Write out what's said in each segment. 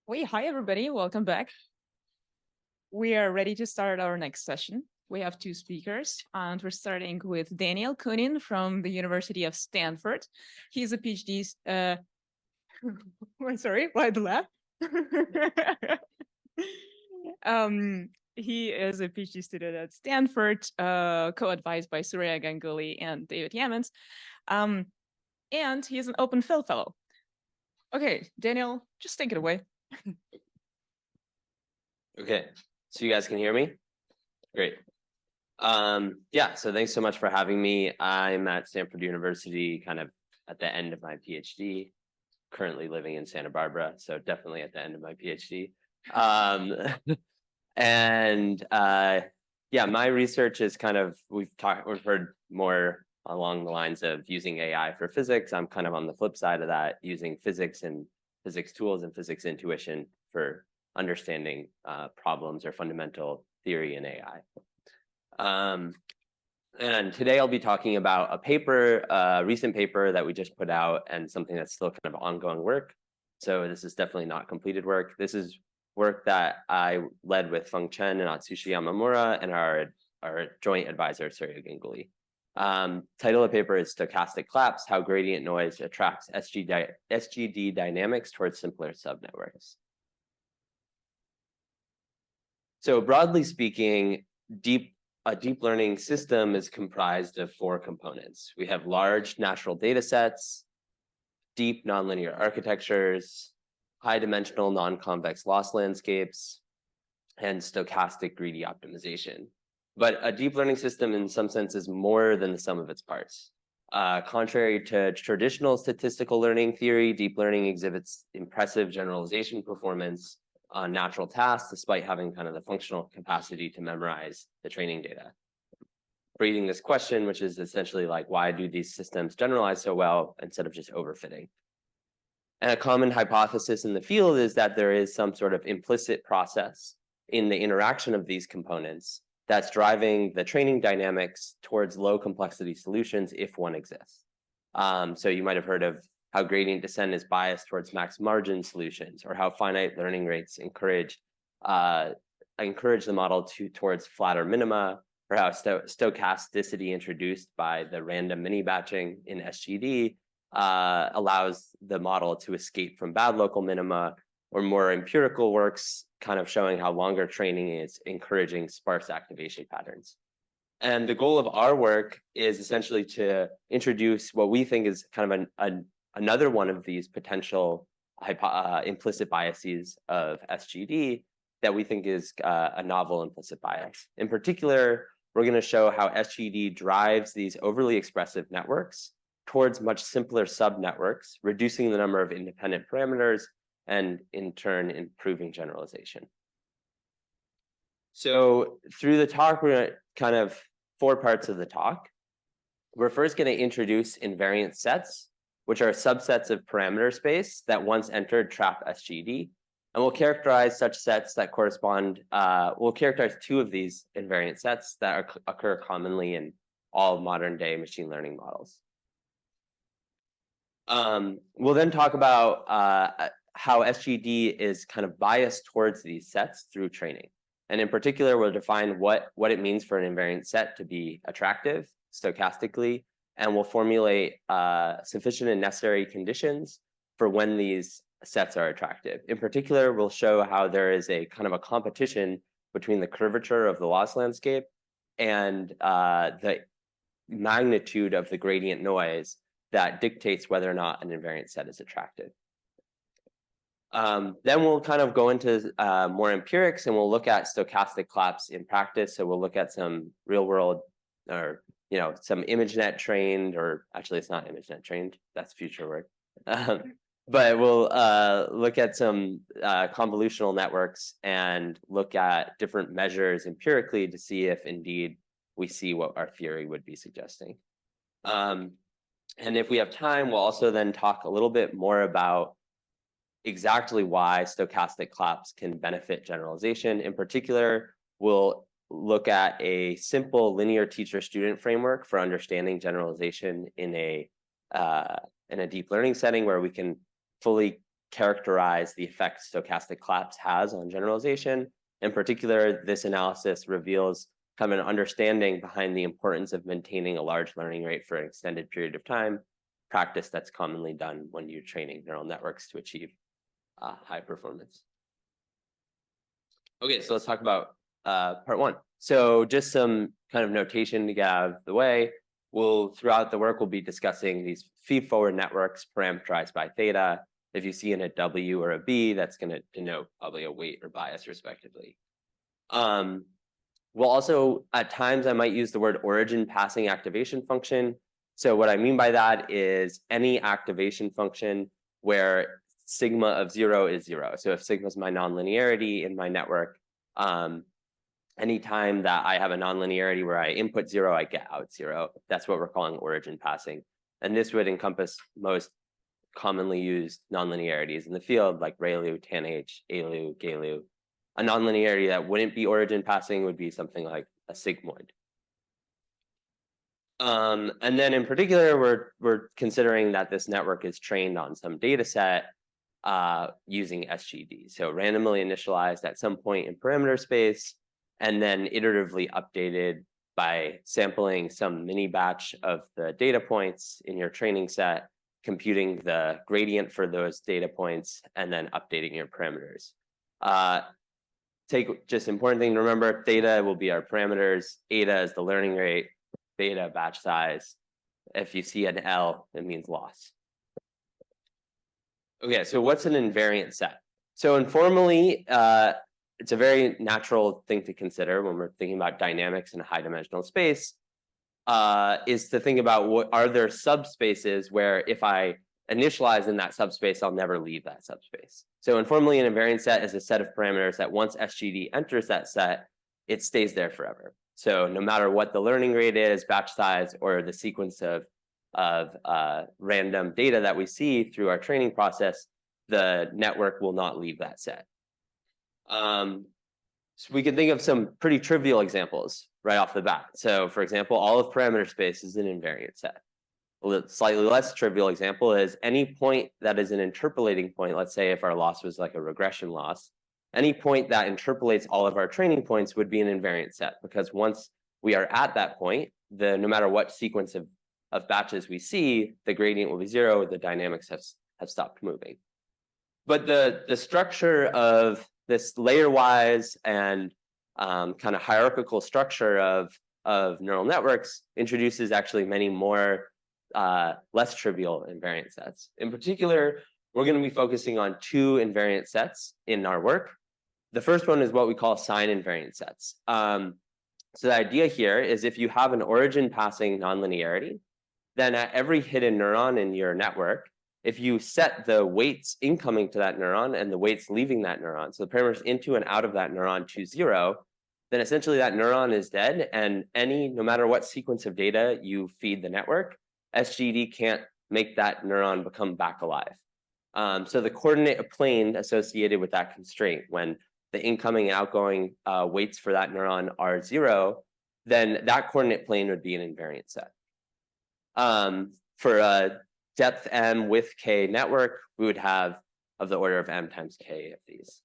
Hi everybody, welcome back. We are ready to start our next session. We have two speakers, and we're starting with Daniel Kunin from the University of Stanford. He's a PhD. Sorry, why the laugh? He is a PhD student at Stanford, co-advised by Surya Ganguly and David Yamans. And he's an Open Phil Fellow. Okay, Daniel, just take it away. Okay, so you guys can hear me? Great. Yeah, so thanks so much for having me. I'm at Stanford University, kind of at the end of my PhD, currently living in Santa Barbara, so definitely at the end of my PhD. Yeah, my research is kind of, we've heard more along the lines of using AI for physics. I'm kind of on the flip side of that, using physics and physics tools and physics intuition for understanding problems or fundamental theory in AI. And today I'll be talking about a paper, a recent paper that we just put out, and something that's still kind of ongoing work. So this is definitely not completed work. This is work that I led with Feng Chen and Atsushi Yamamura and our joint advisor, Surya Ganguly. Title of the paper is Stochastic Collapse, How Gradient Noise Attracts SGD Dynamics Towards Simpler Subnetworks. So broadly speaking, a deep learning system is comprised of four components. We have large natural data sets, deep nonlinear architectures, high dimensional non-convex loss landscapes, and stochastic greedy optimization. But a deep learning system in some sense is more than the sum of its parts. Contrary to traditional statistical learning theory, deep learning exhibits impressive generalization performance on natural tasks, despite having kind of the functional capacity to memorize the training data. Breeding this question, which is essentially like, why do these systems generalize so well instead of just overfitting? And a common hypothesis in the field is that there is some sort of implicit process in the interaction of these components that's driving the training dynamics towards low complexity solutions if one exists. So you might have heard of how gradient descent is biased towards max margin solutions, or how finite learning rates encourage the model towards flatter minima, or how stochasticity introduced by the random mini batching in SGD allows the model to escape from bad local minima, or more empirical works kind of showing how longer training is encouraging sparse activation patterns. And the goal of our work is essentially to introduce what we think is kind of another one of these potential implicit biases of SGD that we think is a novel implicit bias. In particular, we're going to show how SGD drives these overly expressive networks towards much simpler subnetworks, reducing the number of independent parameters and in turn improving generalization. So through the talk, we're going to kind of four parts of the talk. We're first going to introduce invariant sets, which are subsets of parameter space that once entered trap SGD. And we'll characterize such sets that correspond, we'll characterize two of these invariant sets that occur commonly in all modern day machine learning models. We'll then talk about how SGD is kind of biased towards these sets through training. And in particular, we'll define what it means for an invariant set to be attractive stochastically, and we'll formulate sufficient and necessary conditions for when these sets are attractive. In particular, we'll show how there is a kind of a competition between the curvature of the loss landscape and the magnitude of the gradient noise that dictates whether or not an invariant set is attractive. Then we'll kind of go into more empirics, and we'll look at stochastic collapse in practice. So we'll look at some real world, or some ImageNet trained, or actually it's not ImageNet trained, that's future work. But we'll look at some convolutional networks and look at different measures empirically to see if indeed we see what our theory would be suggesting. And if we have time, we'll also then talk a little bit more about exactly why stochastic collapse can benefit generalization. In particular, we'll look at a simple linear teacher-student framework for understanding generalization in a deep learning setting where we can fully characterize the effect stochastic collapse has on generalization. In particular, this analysis reveals kind of an understanding behind the importance of maintaining a large learning rate for an extended period of time, practice that's commonly done when you're training neural networks to achieve high performance. Okay, so let's talk about part one. So just some kind of notation to get out of the way. Throughout the work, we'll be discussing these feed-forward networks parameterized by theta. If you see in a W or a B, that's going to denote probably a weight or bias, respectively. We'll also, at times, I might use the word origin passing activation function. So what I mean by that is any activation function where sigma of 0 is 0. So if sigma is my nonlinearity in my network, anytime that I have a nonlinearity where I input 0, I get out 0. That's what we're calling origin passing. And this would encompass most commonly used nonlinearities in the field, like ReLU, TANH, ALU, GALU. A nonlinearity that wouldn't be origin passing would be something like a sigmoid. And then in particular, we're considering that this network is trained on some data set using SGD. So randomly initialized at some point in parameter space, and then iteratively updated by sampling some mini batch of the data points in your training set, computing the gradient for those data points, and then updating your parameters. Just important thing to remember, theta will be our parameters, eta is the learning rate, beta batch size. If you see an L, it means loss. Okay, so what's an invariant set? So informally, it's a very natural thing to consider when we're thinking about dynamics in a high dimensional space, is to think about what are there subspaces where if I initialize in that subspace, I'll never leave that subspace. So informally, an invariant set is a set of parameters that once SGD enters that set, it stays there forever. So no matter what the learning rate is, batch size, or the sequence of random data that we see through our training process, the network will not leave that set. So we can think of some pretty trivial examples right off the bat. So for example, all of parameter space is an invariant set. A slightly less trivial example is any point that is an interpolating point. Let's say if our loss was like a regression loss, any point that interpolates all of our training points would be an invariant set, because once we are at that point, no matter what sequence of batches we see, the gradient will be 0, the dynamics have stopped moving. But the structure of this layer-wise and kind of hierarchical structure of neural networks introduces actually many more less trivial invariant sets. In particular, we're going to be focusing on two invariant sets in our work. The first one is what we call sign invariant sets. So the idea here is if you have an origin passing nonlinearity, then at every hidden neuron in your network, if you set the weights incoming to that neuron and the weights leaving that neuron, so the parameters into and out of that neuron to 0, then essentially that neuron is dead, and no matter what sequence of data you feed the network, SGD can't make that neuron become back alive. So the coordinate plane associated with that constraint, when the incoming and outgoing weights for that neuron are 0, then that coordinate plane would be an invariant set. For a depth M with K network, we would have of the order of M times K of these.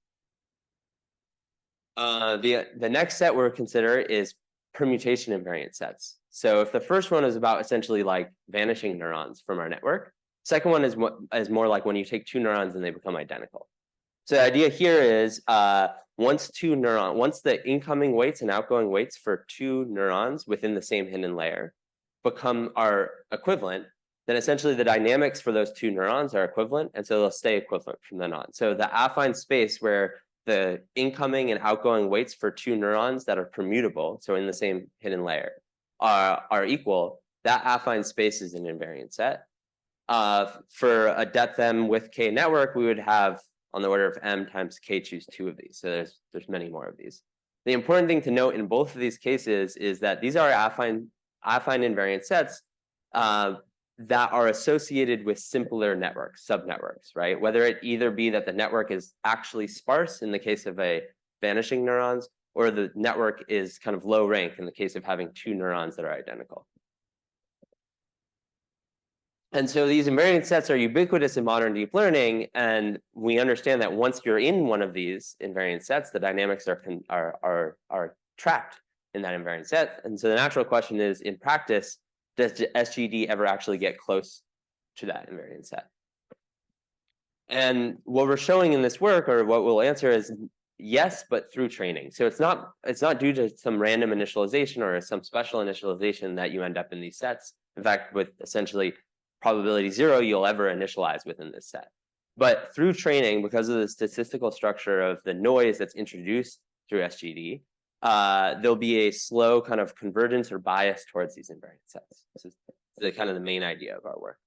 The next set we'll consider is permutation invariant sets. So if the first one is about essentially like vanishing neurons from our network, second one is more like when you take two neurons and they become identical. So the idea here is once the incoming weights and outgoing weights for two neurons within the same hidden layer are equivalent, then essentially the dynamics for those two neurons are equivalent, and so they'll stay equivalent from then on. So the affine space where the incoming and outgoing weights for two neurons that are permutable, so in the same hidden layer, are equal, that affine space is an invariant set. For a depth M with K network, we would have on the order of M times K choose 2 of these. So there's many more of these. The important thing to note in both of these cases is that these are affine invariant sets that are associated with simpler networks, subnetworks, right? Whether it either be that the network is actually sparse in the case of a vanishing neurons, or the network is kind of low rank in the case of having two neurons that are identical. And so these invariant sets are ubiquitous in modern deep learning, and we understand that once you're in one of these invariant sets, the dynamics are trapped in that invariant set. And so the natural question is, in practice, does SGD ever actually get close to that invariant set? And what we're showing in this work, or what we'll answer, is yes, but through training. So it's not due to some random initialization or some special initialization that you end up in these sets. In fact, with essentially probability 0, you'll ever initialize within this set. But through training, because of the statistical structure of the noise that's introduced through SGD, there'll be a slow kind of convergence or bias towards these invariant sets. This is the kind of the main idea of our work.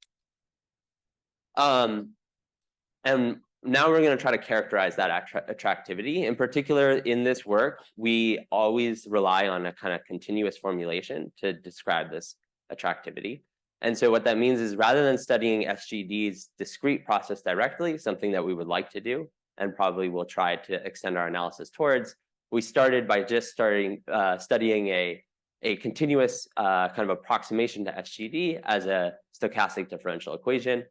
And now we're going to try to characterize that attractivity. In particular, in this work, we always rely on a kind of continuous formulation to describe this attractivity. And so what that means is, rather than studying SGD's discrete process directly, something that we would like to do, and probably will try to extend our analysis towards, we started by just studying a continuous kind of approximation to SGD as a stochastic differential equation,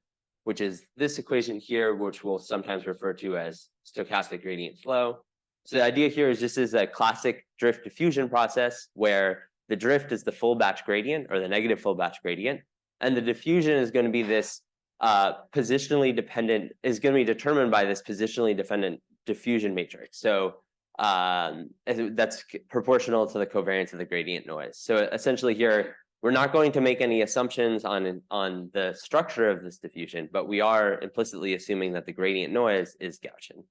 which is this equation here, which we'll sometimes refer to as stochastic gradient flow. So the idea here is this is a classic drift diffusion process where the drift is the full batch gradient, or the negative full batch gradient, and the diffusion is going to be this positionally dependent, is going to be determined by this positionally dependent diffusion matrix. So that's proportional to the covariance of the gradient noise. So essentially here, we're not going to make any assumptions on the structure of this diffusion, but we are implicitly assuming that the gradient noise is Gaussian.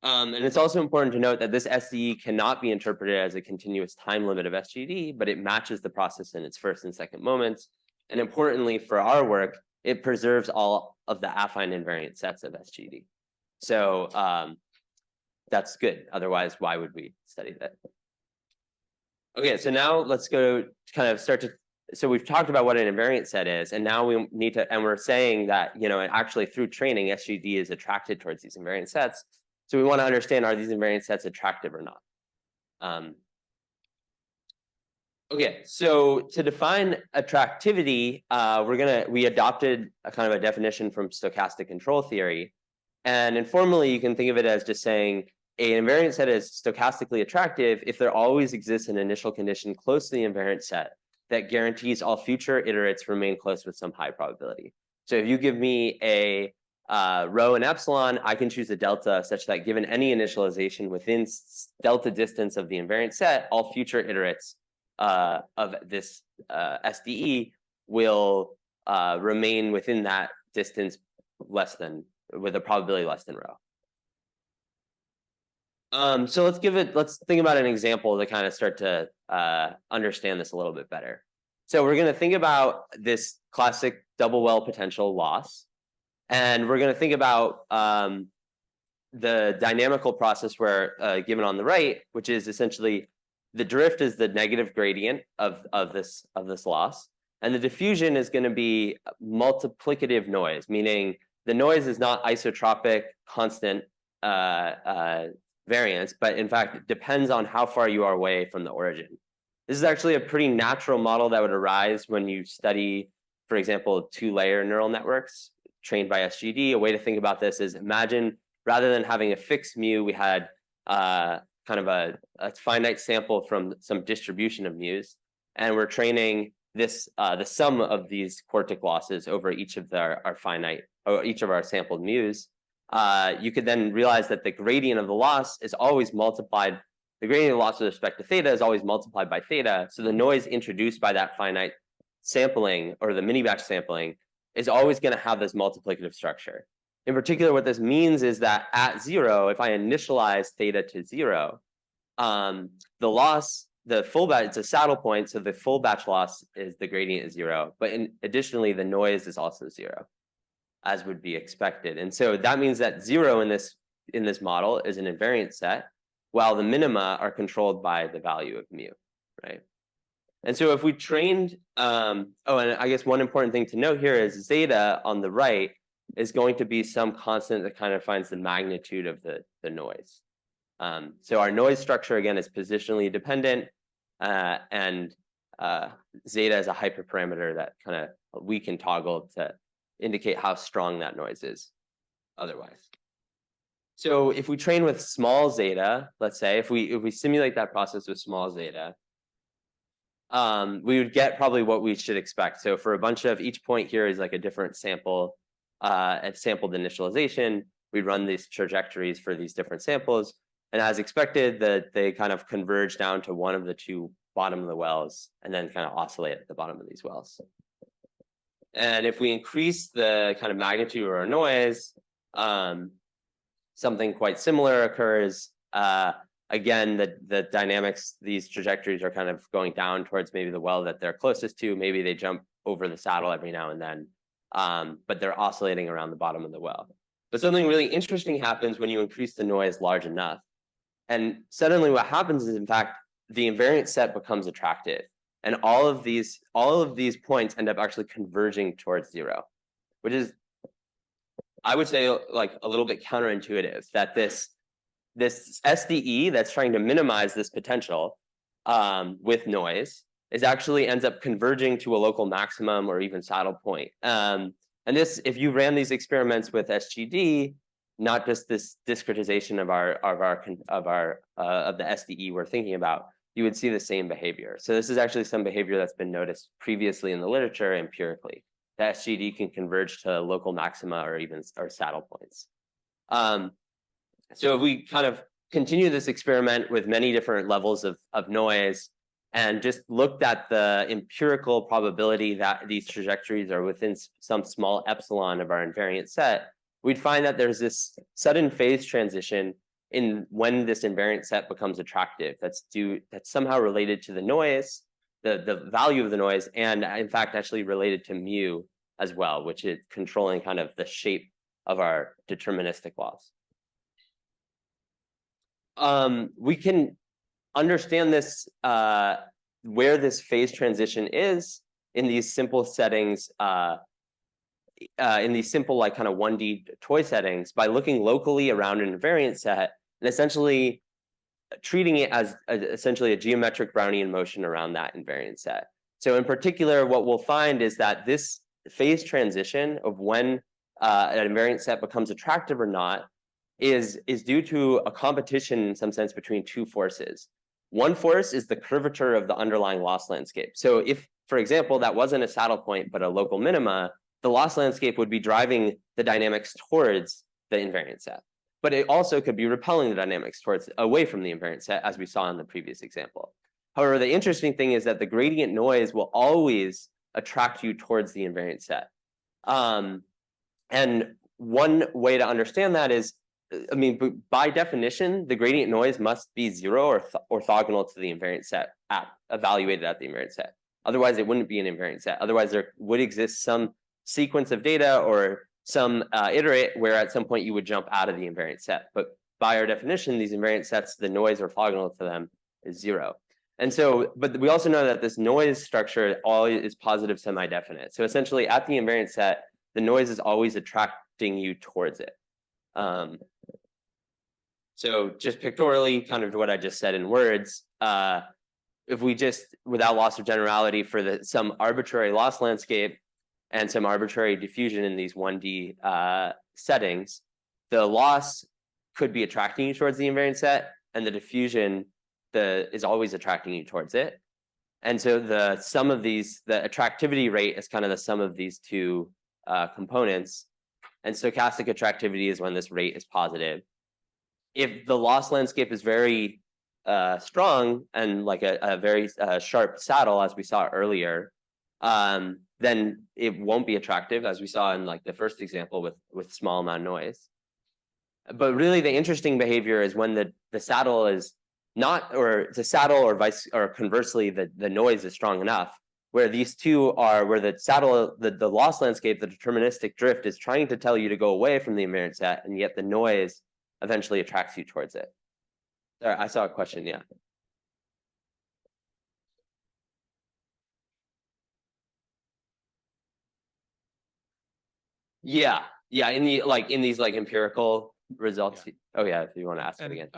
And it's also important to note that this SDE cannot be interpreted as a continuous time limit of SGD, but it matches the process in its first and second moments. And importantly for our work, it preserves all of the affine invariant sets of SGD. So that's good. Otherwise, why would we study that? Okay, so now let's go to kind of start to, so we've talked about what an invariant set is, and now we need to, and we're saying that, actually through training, SGD is attracted towards these invariant sets. So we want to understand, are these invariant sets attractive or not? Okay, so to define attractivity, we adopted a kind of a definition from stochastic control theory. And informally, you can think of it as just saying an invariant set is stochastically attractive if there always exists an initial condition close to the invariant set that guarantees all future iterates remain close with some high probability. So if you give me a rho and epsilon, I can choose a delta such that given any initialization within delta distance of the invariant set, all future iterates of this SDE will remain within that distance with a probability less than rho. So let's think about an example to kind of start to understand this a little bit better. So we're going to think about this classic double well potential loss. And we're going to think about the dynamical process where given on the right, which is essentially the drift is the negative gradient of this loss. And the diffusion is going to be multiplicative noise, meaning the noise is not isotropic, constant variance, but in fact, it depends on how far you are away from the origin. This is actually a pretty natural model that would arise when you study, for example, two-layer neural networks trained by SGD. A way to think about this is, imagine rather than having a fixed mu, we had kind of a finite sample from some distribution of mu's, and we're training this the sum of these quartic losses over each of our sampled mu's. You could then realize that the gradient of the loss is always multiplied. The gradient of the loss with respect to theta is always multiplied by theta. So the noise introduced by that finite sampling, or the mini batch sampling, is always going to have this multiplicative structure. In particular, what this means is that at 0, if I initialize theta to 0, the loss, the full batch, it's a saddle point, so the full batch loss is the gradient is 0. But additionally, the noise is also 0, as would be expected. And so that means that 0 in this model is an invariant set, while the minima are controlled by the value of mu, right? And so if we trained, and I guess one important thing to note here is zeta on the right is going to be some constant that kind of finds the magnitude of the noise. So our noise structure, again, is positionally dependent, and zeta is a hyperparameter that kind of we can toggle to indicate how strong that noise is otherwise. So if we train with small zeta, let's say, if we simulate that process with small zeta, we would get probably what we should expect. So for a bunch of, each point here is like a different sample, a sampled initialization. We run these trajectories for these different samples. And as expected, they kind of converge down to one of the two bottom of the wells and then kind of oscillate at the bottom of these wells. And if we increase the kind of magnitude of our noise, something quite similar occurs. Again, the dynamics, these trajectories are kind of going down towards maybe the well that they're closest to. Maybe they jump over the saddle every now and then, but they're oscillating around the bottom of the well. But something really interesting happens when you increase the noise large enough. And suddenly what happens is, in fact, the invariant set becomes attractive. And all of these points end up actually converging towards zero, which is, I would say, like a little bit counterintuitive, that this SDE that's trying to minimize this potential with noise is actually ends up converging to a local maximum or even saddle point. And this, if you ran these experiments with SGD, not just this discretization of the SDE we're thinking about, you would see the same behavior. So this is actually some behavior that's been noticed previously in the literature empirically. The SGD can converge to local maxima or even saddle points. So if we kind of continue this experiment with many different levels of noise and just looked at the empirical probability that these trajectories are within some small epsilon of our invariant set, we'd find that there's this sudden phase transition in when this invariant set becomes attractive. That's somehow related to the noise, the value of the noise, and in fact actually related to mu as well, which is controlling kind of the shape of our deterministic laws. We can understand this, where this phase transition is in these simple settings, in these simple like kind of 1D toy settings by looking locally around an invariant set and essentially treating it as essentially a geometric Brownian motion around that invariant set. So in particular, what we'll find is that this phase transition of when an invariant set becomes attractive or not is due to a competition in some sense between two forces. One force is the curvature of the underlying loss landscape. So if, for example, that wasn't a saddle point, but a local minima, the loss landscape would be driving the dynamics towards the invariant set. But it also could be repelling the dynamics away from the invariant set, as we saw in the previous example. However, the interesting thing is that the gradient noise will always attract you towards the invariant set. And one way to understand that is, I mean, by definition, the gradient noise must be zero or orthogonal to the invariant set evaluated at the invariant set. Otherwise, it wouldn't be an invariant set. Otherwise, there would exist some sequence of data or some iterate where at some point you would jump out of the invariant set. But by our definition, these invariant sets, the noise orthogonal to them is zero. And so, but we also know that this noise structure always is positive semi-definite. So essentially at the invariant set, the noise is always attracting you towards it. So just pictorially, kind of what I just said in words, if we just, without loss of generality for some arbitrary loss landscape and some arbitrary diffusion in these 1D settings, the loss could be attracting you towards the invariant set, and the diffusion is always attracting you towards it. And so the sum of these, the attractivity rate is kind of the sum of these two components. And stochastic attractivity is when this rate is positive. If the loss landscape is very strong and like a very sharp saddle, as we saw earlier, then it won't be attractive, as we saw in like the first example with small amount of noise. But really, the interesting behavior is when the saddle is not, or the saddle or conversely, the noise is strong enough, where these two are, where the saddle, the loss landscape, the deterministic drift is trying to tell you to go away from the invariant set, and yet the noise eventually attracts you towards it. There, I saw a question, yeah. Yeah, in these empirical results. Yeah. Oh yeah, if you want to ask it again.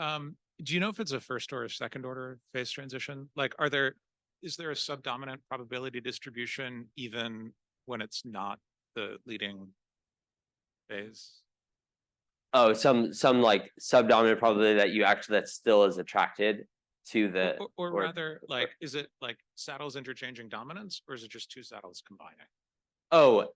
Do you know if it's a first or a second order phase transition? Like, are there is there a subdominant probability distribution even when it's not the leading phase? Oh, some like subdominant probability that you actually that still is attracted to the or rather, like, is it like saddles interchanging dominance, or is it just two saddles combining? Oh,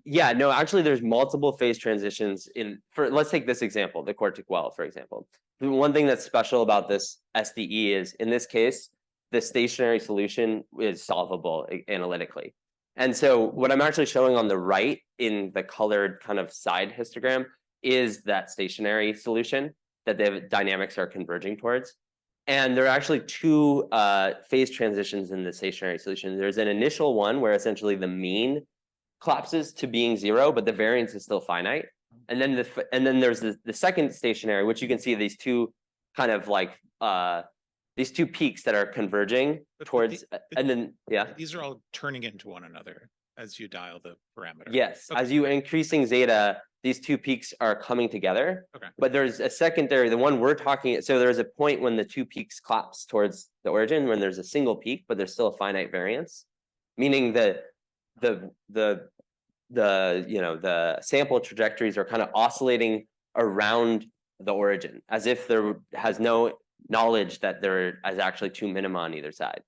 yeah, no, actually there's multiple phase transitions let's take this example, the cortic well, for example. The one thing that's special about this SDE is, in this case, the stationary solution is solvable analytically. And so what I'm actually showing on the right in the colored kind of side histogram is that stationary solution that the dynamics are converging towards. And there are actually two phase transitions in the stationary solution. There's an initial one where essentially the mean collapses to being 0, but the variance is still finite. And then there's the second stationary, which you can see these two kind of like these two peaks that are converging towards, and then these are all turning into one another as you dial the parameter. Yes, okay. As you increasing zeta, these two peaks are coming together. Okay. But there's a secondary, the one we're talking. So there's a point when the two peaks collapse towards the origin when there's a single peak, but there's still a finite variance, meaning that the sample trajectories are kind of oscillating around the origin as if there has no knowledge that there is actually two minima on either side.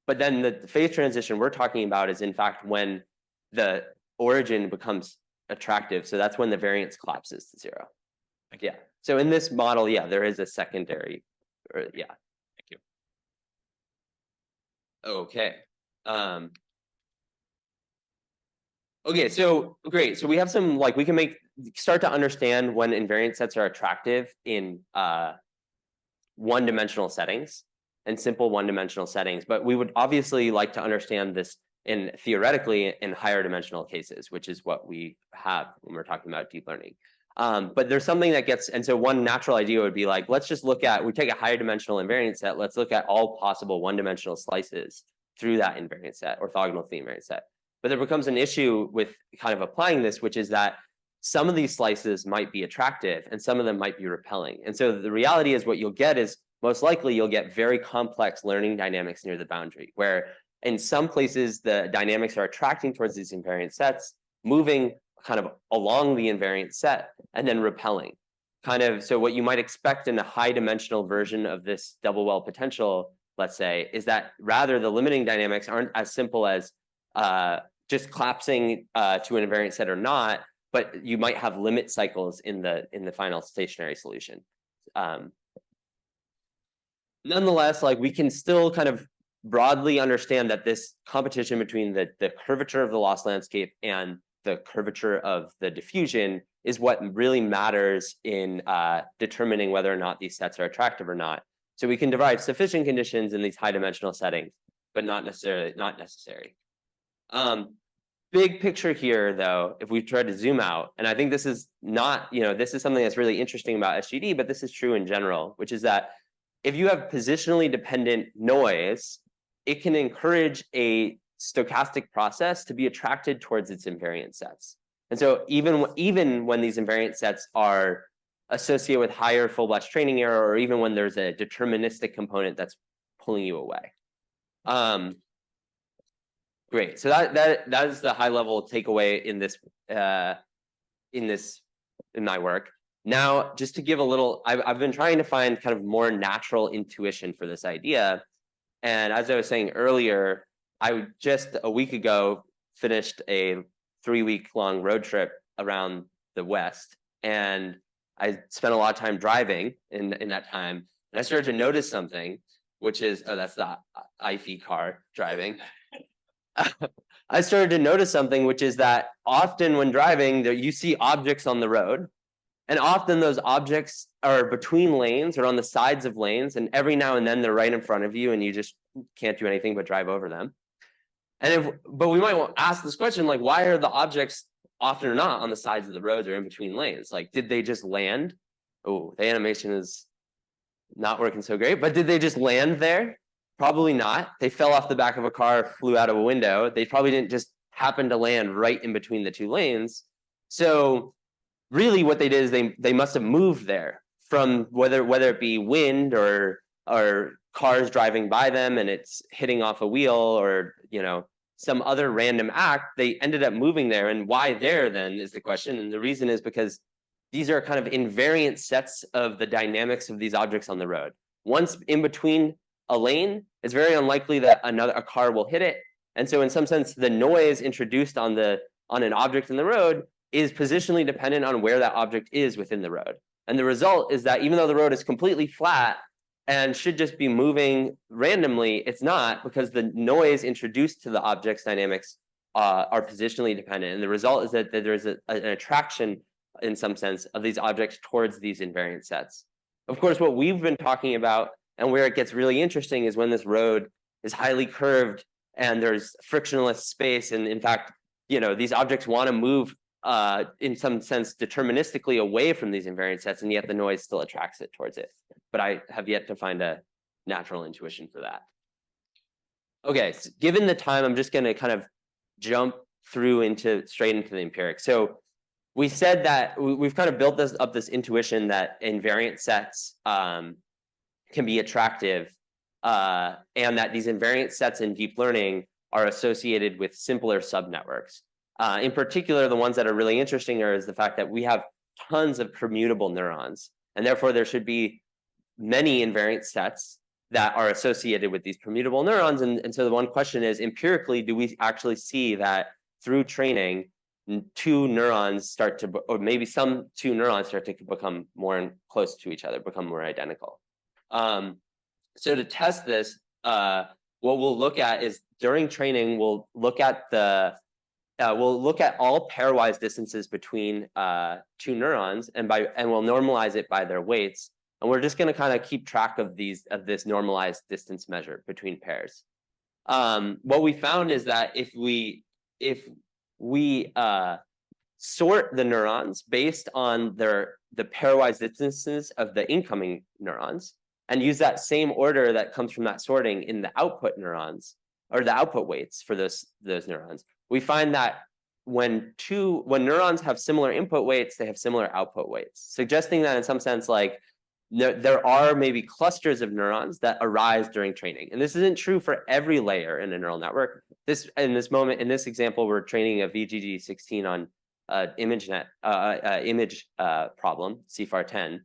But then the phase transition we're talking about is in fact when the origin becomes attractive. So that's when the variance collapses to 0. Yeah. So in this model, yeah, there is a secondary, yeah. Thank you. Okay. Okay, so great. So we have some, like, we can start to understand when invariant sets are attractive in one-dimensional settings and simple one-dimensional settings. But we would obviously like to understand this theoretically in higher dimensional cases, which is what we have when we're talking about deep learning. But there's something that and so one natural idea would be like, let's just look at, we take a higher dimensional invariant set, let's look at all possible one-dimensional slices through that invariant set, orthogonal to the invariant set. But there becomes an issue with kind of applying this, which is that some of these slices might be attractive and some of them might be repelling. And so the reality is what you'll get is most likely you'll get very complex learning dynamics near the boundary, where in some places the dynamics are attracting towards these invariant sets, moving kind of along the invariant set and then repelling. Kind of, so what you might expect in a high dimensional version of this double well potential, let's say, is that rather the limiting dynamics aren't as simple as just collapsing to an invariant set or not, but you might have limit cycles in the final stationary solution. Nonetheless, like, we can still kind of broadly understand that this competition between the curvature of the loss landscape and the curvature of the diffusion is what really matters in determining whether or not these sets are attractive or not. So we can derive sufficient conditions in these high dimensional settings, but not necessary. Big picture here, though, if we try to zoom out, and I think this is not, this is something that's really interesting about SGD, but this is true in general, which is that if you have positionally dependent noise, it can encourage a stochastic process to be attracted towards its invariant sets. And so even when these invariant sets are associated with higher full-blush training error, or even when there's a deterministic component that's pulling you away. Great. So that is the high-level takeaway in my work. Now, just to give a little, I've been trying to find kind of more natural intuition for this idea. And as I was saying earlier, I just a week ago finished a 3-week-long road trip around the West, and I spent a lot of time driving in that time. And I started to notice something, which is, oh, that's the IAIFI car driving. I started to notice something, which is that often when driving, you see objects on the road, and often those objects are between lanes or on the sides of lanes, and every now and then they're right in front of you, and you just can't do anything but drive over them. But we might want to ask this question, like, why are the objects often or not on the sides of the roads or in between lanes? Like, did they just land? Oh, the animation is not working so great, but did they just land there? Probably not. They fell off the back of a car, flew out of a window. They probably didn't just happen to land right in between the two lanes. So really what they did is they must have moved there from whether it be wind or cars driving by them and it's hitting off a wheel, or some other random act, they ended up moving there. And why there then is the question. And the reason is because these are kind of invariant sets of the dynamics of these objects on the road. Once in between a lane, it's very unlikely that a car will hit it. And so in some sense, the noise introduced on an object in the road is positionally dependent on where that object is within the road. And the result is that even though the road is completely flat and should just be moving randomly, it's not, because the noise introduced to the object's dynamics are positionally dependent. And the result is that there's an attraction, in some sense, of these objects towards these invariant sets. Of course, what we've been talking about and where it gets really interesting is when this road is highly curved and there's frictionless space. And in fact, these objects want to move in some sense deterministically away from these invariant sets, and yet the noise still attracts it towards it. But I have yet to find a natural intuition for that. Okay, so given the time, I'm just going to kind of jump through straight into the empiric. So we said that we've kind of built this intuition that invariant sets can be attractive, and that these invariant sets in deep learning are associated with simpler subnetworks. In particular, the ones that are really interesting is the fact that we have tons of permutable neurons, and therefore there should be many invariant sets that are associated with these permutable neurons. And so the one question is, empirically, do we actually see that through training, two neurons start to, or maybe some two neurons start to become more close to each other, become more identical? So to test this, what we'll look at is during training, we'll look at all pairwise distances between two neurons, and we'll normalize it by their weights. And we're just going to kind of keep track of this normalized distance measure between pairs. What we found is that if we sort the neurons based on the pairwise distances of the incoming neurons, and use that same order that comes from that sorting in the output neurons, or the output weights for those neurons, we find that when neurons have similar input weights, they have similar output weights, suggesting that in some sense, like there are maybe clusters of neurons that arise during training. And this isn't true for every layer in a neural network. In this example, we're training a VGG16 on image problem, CFAR10.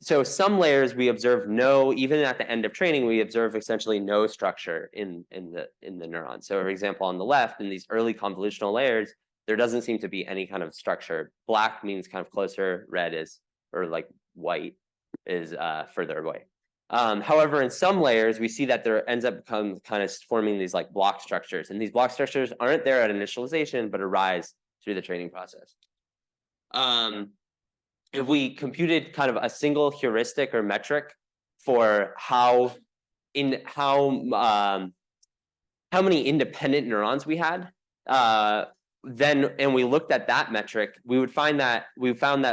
So some layers we observe even at the end of training, we observe essentially no structure in the neuron. So for example, on the left, in these early convolutional layers, there doesn't seem to be any kind of structure. Black means kind of closer, red is, or like white is further away. However, in some layers, we see that there ends up kind of forming these like block structures. And these block structures aren't there at initialization, but arise through the training process. If we computed kind of a single heuristic or metric for how many independent neurons we had, and we looked at that metric, we found that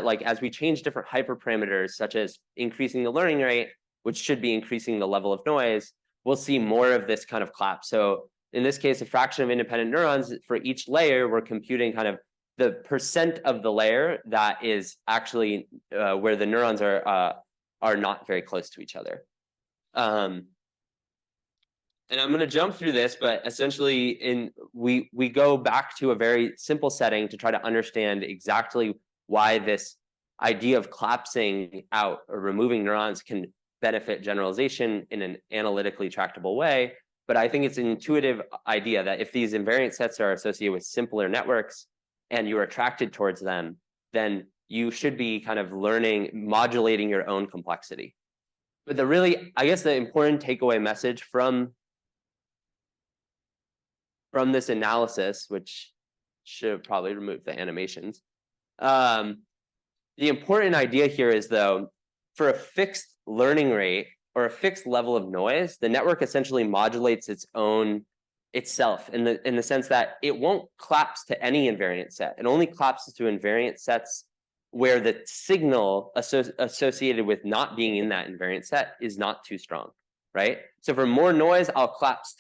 like as we change different hyperparameters, such as increasing the learning rate, which should be increasing the level of noise, we'll see more of this kind of collapse. So in this case, a fraction of independent neurons for each layer, we're computing kind of the percent of the layer that is actually where the neurons are not very close to each other. And I'm going to jump through this, but essentially we go back to a very simple setting to try to understand exactly why this idea of collapsing out or removing neurons can benefit generalization in an analytically tractable way. But I think it's an intuitive idea that if these invariant sets are associated with simpler networks and you're attracted towards them, then you should be kind of modulating your own complexity. But I guess the important takeaway message from this analysis, which should probably remove the animations, the important idea here is, though, for a fixed learning rate or a fixed level of noise, the network essentially modulates itself in the sense that it won't collapse to any invariant set. It only collapses to invariant sets where the signal associated with not being in that invariant set is not too strong, right? So for more noise, I'll collapse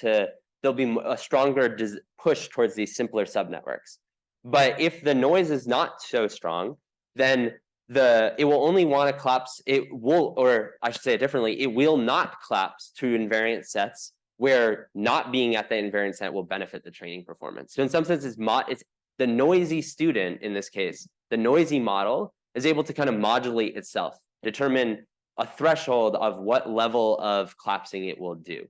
there'll be a stronger push towards these simpler subnetworks. But if the noise is not so strong, then it will only want to collapse, it will, or I should say it differently, it will not collapse to invariant sets where not being at the invariant set will benefit the training performance. So in some sense, it's the noisy student in this case, the noisy model is able to kind of modulate itself, determine a threshold of what level of collapsing it will do.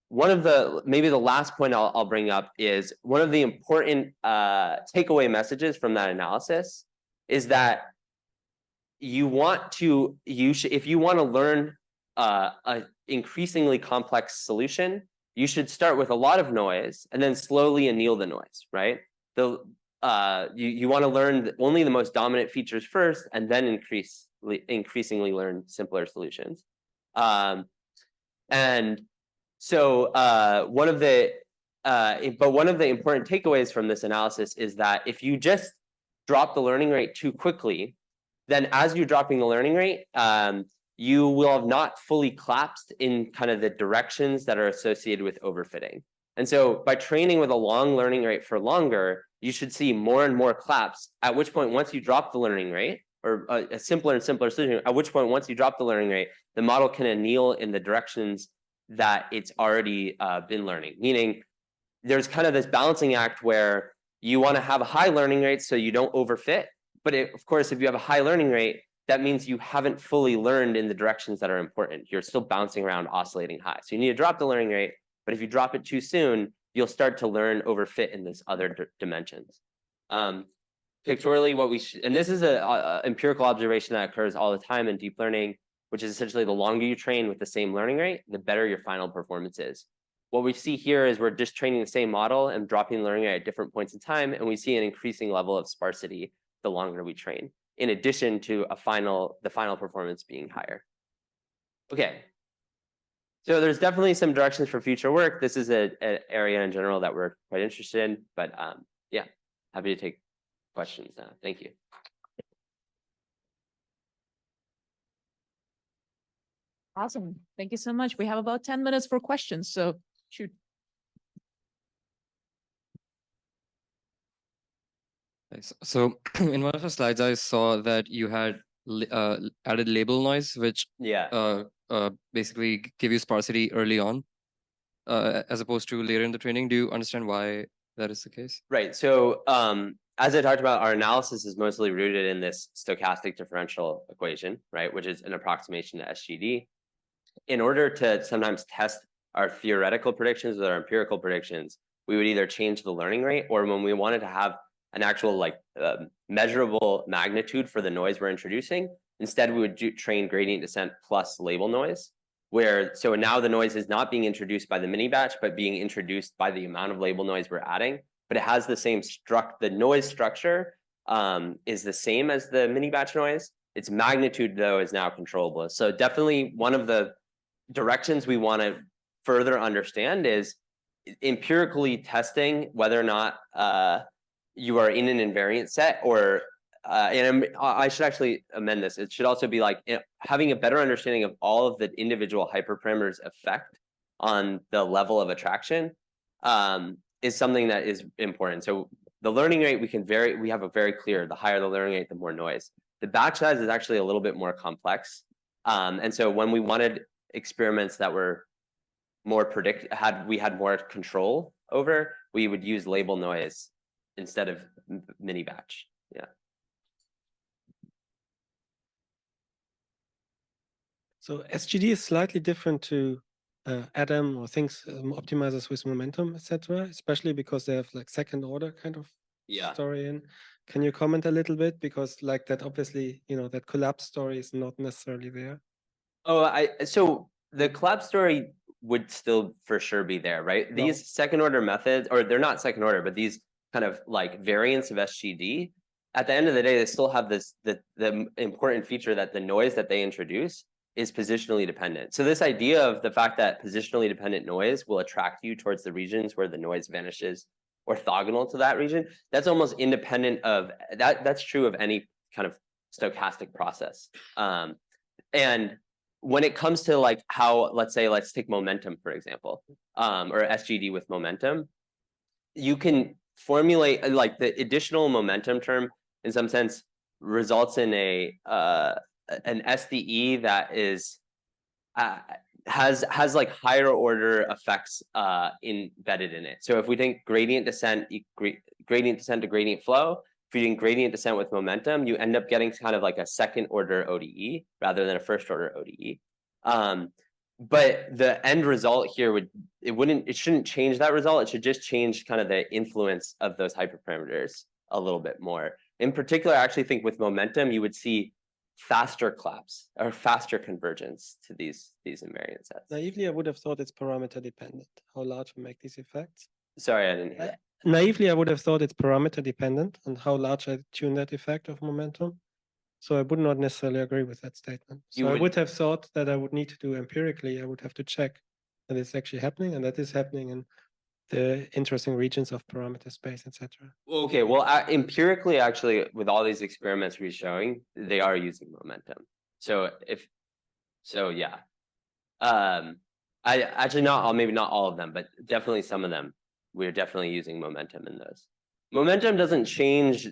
One of maybe the last point I'll bring up is one of the important takeaway messages from that analysis is that if you want to learn an increasingly complex solution, you should start with a lot of noise and then slowly anneal the noise, right? You want to learn only the most dominant features first, and then increasingly learn simpler solutions. And so one of the important takeaways from this analysis is that if you just drop the learning rate too quickly, then as you're dropping the learning rate, you will have not fully collapsed in kind of the directions that are associated with overfitting. And so by training with a long learning rate for longer, you should see more and more collapse, at which point, once you drop the learning rate, or a simpler and simpler solution, at which point, once you drop the learning rate, the model can anneal in the directions that it's already been learning. Meaning there's kind of this balancing act where you want to have a high learning rate so you don't overfit. But of course, if you have a high learning rate, that means you haven't fully learned in the directions that are important. You're still bouncing around, oscillating high. So you need to drop the learning rate. But if you drop it too soon, you'll start to learn overfit in this other dimensions. Pictorially, and this is an empirical observation that occurs all the time in deep learning, which is essentially the longer you train with the same learning rate, the better your final performance is. What we see here is we're just training the same model and dropping the learning rate at different points in time, and we see an increasing level of sparsity the longer we train, in addition to the final performance being higher. Okay. So there's definitely some directions for future work. This is an area in general that we're quite interested in, but yeah, happy to take questions now. Thank you. Awesome. Thank you so much. We have about 10 minutes for questions, so shoot. Nice. So in one of the slides, I saw that you had added label noise, which basically give you sparsity early on, as opposed to later in the training. Do you understand why that is the case? Right. So as I talked about, our analysis is mostly rooted in this stochastic differential equation, right, which is an approximation to SGD. In order to sometimes test our theoretical predictions with our empirical predictions, we would either change the learning rate, or when we wanted to have an actual measurable magnitude for the noise we're introducing, instead we would train gradient descent plus label noise, so now the noise is not being introduced by the mini batch, but being introduced by the amount of label noise we're adding. But it has the same the noise structure is the same as the mini batch noise. Its magnitude, though, is now controllable. So definitely one of the directions we want to further understand is empirically testing whether or not you are in an invariant set, or and I should actually amend this. It should also be having a better understanding of all of the individual hyperparameters' effect on the level of attraction is something that is important. So the learning rate, we have a very clear, the higher the learning rate, the more noise. The batch size is actually a little bit more complex. And so when we wanted experiments that were more we had more control over, we would use label noise instead of mini batch. Yeah. So SGD is slightly different to Adam or things optimizers with momentum, etc., especially because they have second order kind of story in. Can you comment a little bit, because that obviously that collapse story is not necessarily there? So the collapse story would still for sure be there, right? No. These second order methods, or they're not second order, but these kind of variants of SGD, at the end of the day, they still have the important feature that the noise that they introduce is positionally dependent. So this idea of the fact that positionally dependent noise will attract you towards the regions where the noise vanishes orthogonal to that region, that's almost independent of that. That's true of any kind of stochastic process. And when it comes to how, let's take momentum, for example, or SGD with momentum, you can formulate like the additional momentum term in some sense results in an SDE that is has like higher order effects embedded in it. So if we think gradient descent to gradient flow, if you think gradient descent with momentum, you end up getting kind of like a second order ODE rather than a first order ODE. But the end result here it shouldn't change that result. It should just change kind of the influence of those hyperparameters a little bit more. In particular, I actually think with momentum, you would see faster collapse or faster convergence to these invariant sets. Naively, I would have thought it's parameter dependent, how large we make these effects. Sorry, I didn't hear that. Naively, I would have thought it's parameter dependent and how large I tune that effect of momentum. So I would not necessarily agree with that statement. So I would have thought that I would need to do empirically. I would have to check that it's actually happening, and that is happening in the interesting regions of parameter space, etc. Okay, well, empirically, actually, with all these experiments we're showing, they are using momentum. So yeah. I actually maybe not all of them, but definitely some of them. We're definitely using momentum in those. Momentum doesn't change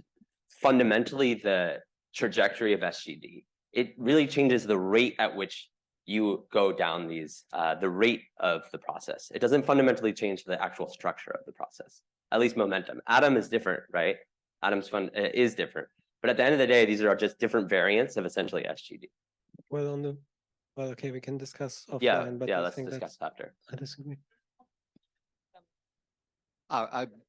fundamentally the trajectory of SGD. It really changes the rate at which you go down these, the rate of the process. It doesn't fundamentally change the actual structure of the process, at least momentum. Atom is different, right? Atom's is different. But at the end of the day, these are just different variants of essentially SGD. Well, okay, we can discuss offline. Yeah, but yeah, I let's think discuss after. I disagree.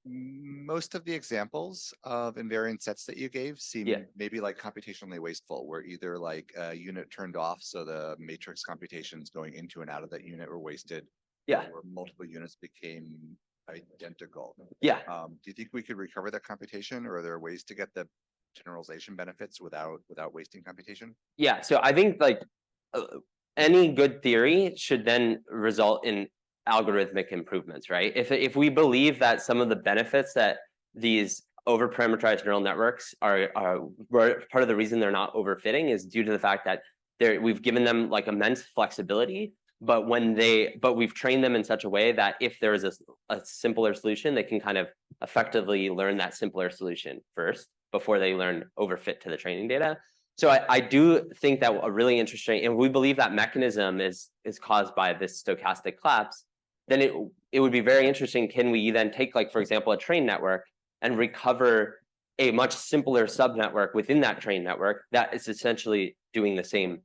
Most of the examples of invariant sets that you gave seem maybe like computationally wasteful, where either like a unit turned off, so the matrix computations going into and out of that unit were wasted. Yeah. Or multiple units became identical. Yeah. Do you think we could recover that computation, or are there ways to get the generalization benefits without wasting computation? Yeah. So I think like any good theory should then result in algorithmic improvements, right? If we believe that some of the benefits that these over-parameterized neural networks are part of the reason they're not overfitting is due to the fact that we've given them like immense flexibility, but we've trained them in such a way that if there is a simpler solution, they can kind of effectively learn that simpler solution first before they learn overfit to the training data. So I do think that a really interesting, and we believe that mechanism is caused by this stochastic collapse. Then it would be very interesting. Can we then take, like, for example, a train network and recover a much simpler subnetwork within that train network that is essentially doing the same,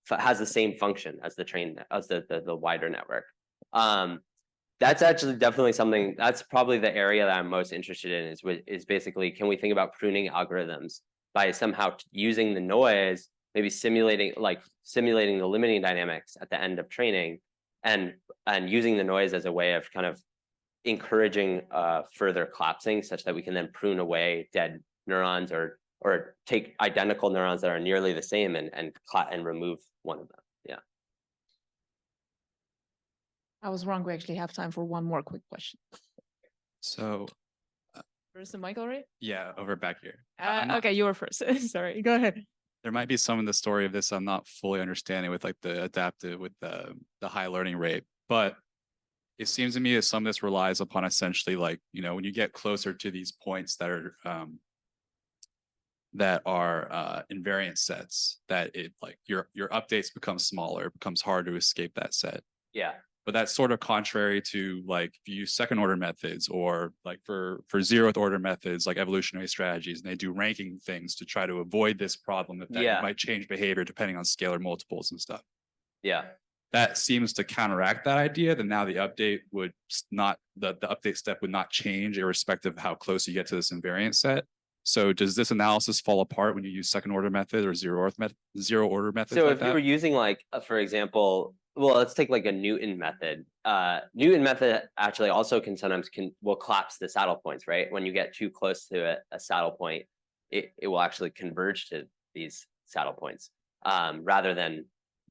has the same function as the train, as the wider network. That's actually definitely something, that's probably the area that I'm most interested in is basically, can we think about pruning algorithms by somehow using the noise, maybe simulating the limiting dynamics at the end of training, and using the noise as a way of kind of encouraging further collapsing, such that we can then prune away dead neurons or take identical neurons that are nearly the same and remove one of them. Yeah. I was wrong. We actually have time for one more quick question. So Where's the mic already? yeah, over back here. Okay, you were first. Sorry, go ahead. There might be some in the story of this I'm not fully understanding with like the adaptive, with the high learning rate, but it seems to me that some of this relies upon essentially like, you know, when you get closer to these points that are invariant sets, that it like your updates become smaller, it becomes hard to escape that set. Yeah. But that's sort of contrary to like if you use second order methods, or like for zeroth order methods like evolutionary strategies, and they do ranking things to try to avoid this problem that you might change behavior depending on scalar multiples and stuff. Yeah. That seems to counteract that idea that now the update would not, the update step would not change irrespective of how close you get to this invariant set. So does this analysis fall apart when you use second order method or zero order methods? So if you were using like, for example, well, let's take like a Newton method. Newton method actually also will collapse the saddle points, right? When you get too close to a saddle point, it will actually converge to these saddle points rather than,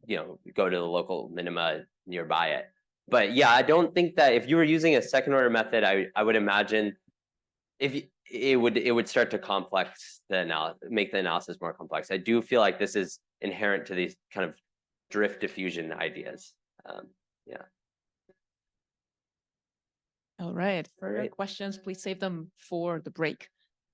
you know, go to the local minima nearby it. But yeah, I don't think that if you were using a second order method, I would imagine it would start to make the analysis more complex. I do feel like this is inherent to these kind of drift diffusion ideas. Yeah. All right. Further Great. questions, please save them for the break.